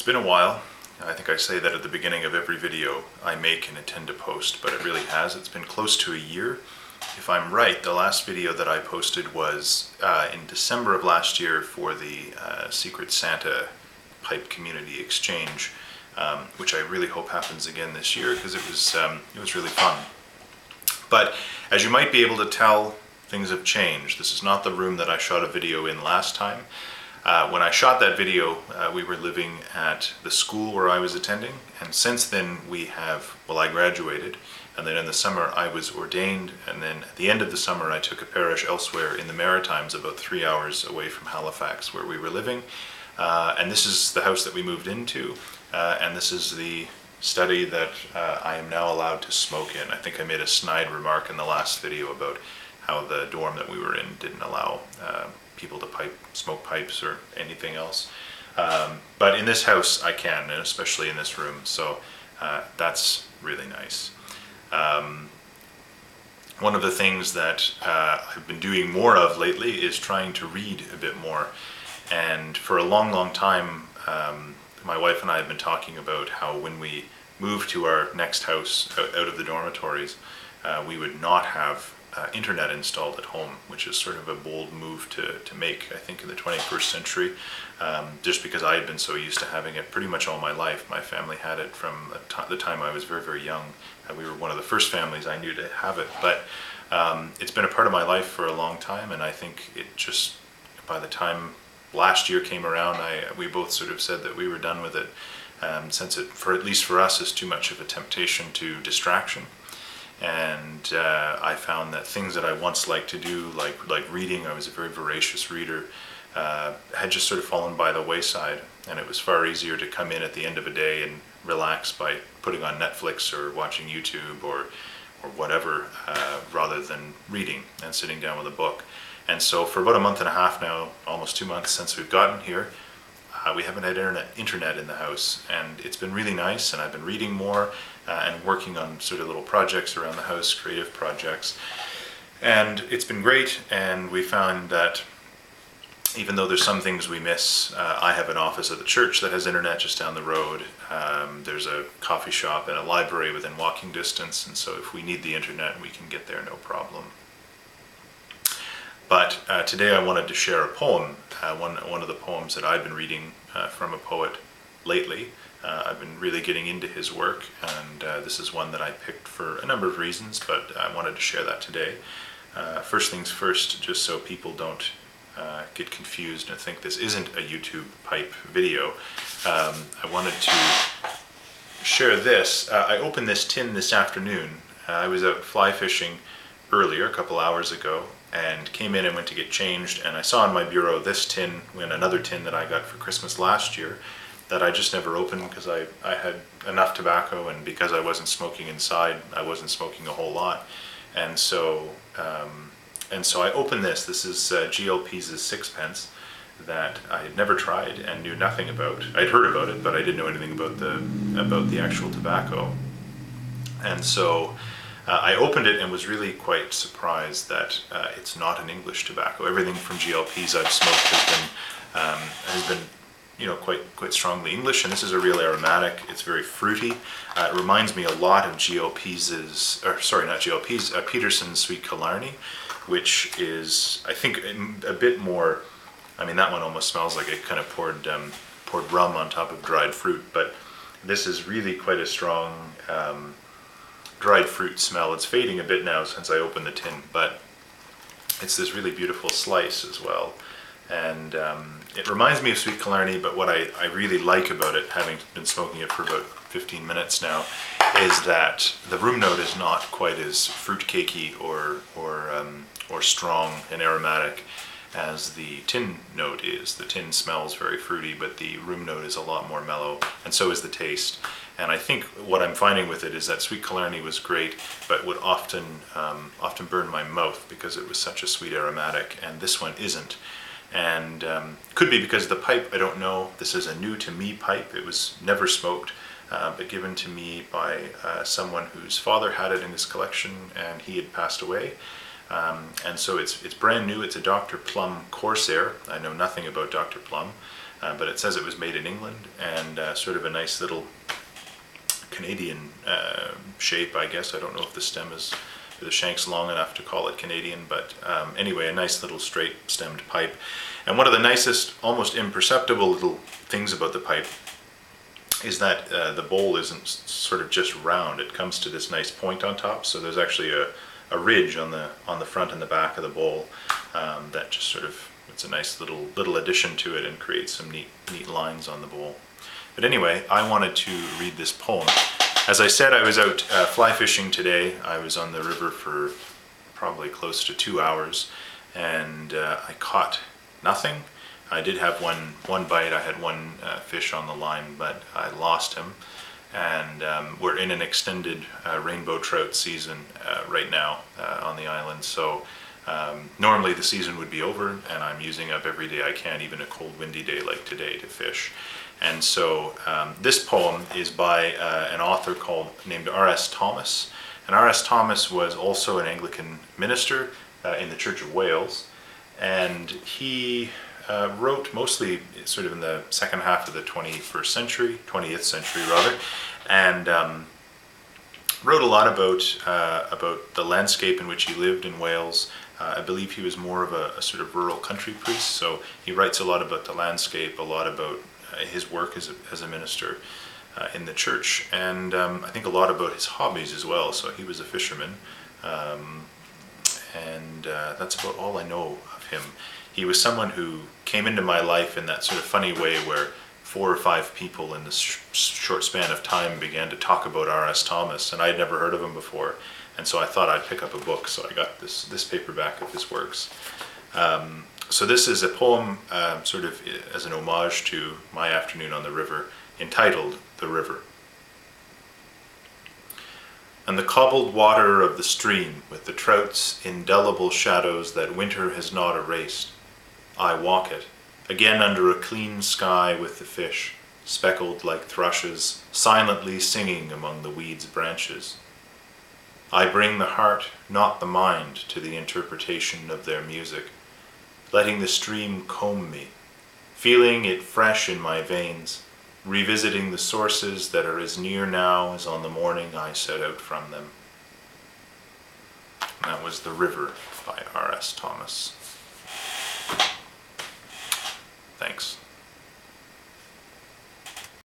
It's been a while. I think I say that at the beginning of every video I make and intend to post, but it really has. It's been close to a year. If I'm right, the last video that I posted was in December of last year for the Secret Santa Pipe Community Exchange, which I really hope happens again this year because it was really fun. But as you might be able to tell, things have changed. This is not the room that I shot a video in last time. When I shot that video, we were living at the school where I was attending, and since then I graduated, and then in the summer I was ordained, and then at the end of the summer I took a parish elsewhere in the Maritimes, about 3 hours away from Halifax where we were living, and this is the house that we moved into, and this is the study that I am now allowed to smoke in. I think I made a snide remark in the last video about how the dorm that we were in didn't allow people to smoke pipes or anything else. But in this house I can, and especially in this room, so that's really nice. One of the things that I've been doing more of lately is trying to read a bit more. And for a long time, my wife and I have been talking about how when we move to our next house out of the dormitories, we would not have internet installed at home, which is sort of a bold move to make, I think, in the 21st century, just because I had been so used to having it pretty much all my life. My family had it from the time I was very young. We were one of the first families I knew to have it, but it's been a part of my life for a long time, and I think it just, by the time last year came around, we both sort of said that we were done with it, since it, at least for us, is too much of a temptation to distraction. And I found that things that I once liked to do, like reading, I was a very voracious reader, had just sort of fallen by the wayside, and it was far easier to come in at the end of a day and relax by putting on Netflix or watching YouTube or whatever, rather than reading and sitting down with a book. And so for about a month and a half now, almost 2 months since we've gotten here, we haven't had internet in the house, and it's been really nice, and I've been reading more and working on sort of little projects around the house, creative projects, and it's been great. And we found that even though there's some things we miss, I have an office at the church that has internet just down the road. There's a coffee shop and a library within walking distance, and so if we need the internet, we can get there no problem. But today I wanted to share a poem, one of the poems that I've been reading from a poet lately. I've been really getting into his work, and this is one that I picked for a number of reasons, but I wanted to share that today. First things first, just so people don't get confused and think this isn't a YouTube pipe video, I wanted to share this. I opened this tin this afternoon. I was out fly fishing earlier, a couple hours ago, and came in and went to get changed, and I saw on my bureau this tin and another tin that I got for Christmas last year that I just never opened because I had enough tobacco, and because I wasn't smoking inside, I wasn't smoking a whole lot. And so I opened this. This is GLP's Sixpence that I had never tried and knew nothing about. I'd heard about it, but I didn't know anything about the actual tobacco. And so I opened it and was really quite surprised that it's not an English tobacco. Everything from GLP's I've smoked has been quite strongly English, and this is a real aromatic. It's very fruity. It reminds me a lot of Peterson's Sweet Killarney, which is, I think, a bit more. I mean, that one almost smells like it kind of poured rum on top of dried fruit, but this is really quite a strong dried fruit smell. It's fading a bit now since I opened the tin, but it's this really beautiful slice as well. And it reminds me of Sweet Killarney, but what I really like about it, having been smoking it for about 15 minutes now, is that the room note is not quite as fruitcakey or strong and aromatic as the tin note is. The tin smells very fruity, but the room note is a lot more mellow, and so is the taste. And I think what I'm finding with it is that Sweet Killarney was great, but would often burn my mouth because it was such a sweet aromatic, and this one isn't. And could be because of the pipe, I don't know. This is a new to me pipe. It was never smoked, but given to me by someone whose father had it in his collection, and he had passed away. And so it's brand new. It's a Dr. Plum Corsair. I know nothing about Dr. Plum. but it says it was made in England, and sort of a nice little Canadian shape, I guess. I don't know if the stem is, the shank's long enough to call it Canadian, but anyway, a nice little straight stemmed pipe. And one of the nicest, almost imperceptible little things about the pipe is that the bowl isn't sort of just round. It comes to this nice point on top, so there's actually a ridge on the front and the back of the bowl that just sort of, it's a nice little addition to it and creates some neat lines on the bowl. But anyway, I wanted to read this poem. As I said, I was out fly fishing today. I was on the river for probably close to 2 hours, and I caught nothing. I did have one bite. I had one fish on the line, but I lost him. And we're in an extended rainbow trout season right now on the island. So normally the season would be over, and I'm using up every day I can, even a cold windy day like today, to fish. And so this poem is by an author named R.S. Thomas. And R.S. Thomas was also an Anglican minister in the Church of Wales. And he wrote mostly sort of in the second half of the 20th century, and wrote a lot about the landscape in which he lived in Wales. I believe he was more of a sort of rural country priest, so he writes a lot about the landscape, a lot about his work as a minister in the church, and I think a lot about his hobbies as well. So he was a fisherman, and that's about all I know of him. He was someone who came into my life in that sort of funny way where 4 or 5 people in this short span of time began to talk about R.S. Thomas, and I had never heard of him before, and so I thought I'd pick up a book, so I got this paperback of his works. So this is a poem sort of as an homage to my afternoon on the river, entitled The River. And the cobbled water of the stream, with the trout's indelible shadows that winter has not erased, I walk it, again under a clean sky with the fish, speckled like thrushes, silently singing among the weed's branches. I bring the heart, not the mind, to the interpretation of their music, letting the stream comb me, feeling it fresh in my veins, revisiting the sources that are as near now as on the morning I set out from them. And that was The River by R.S. Thomas. Thanks.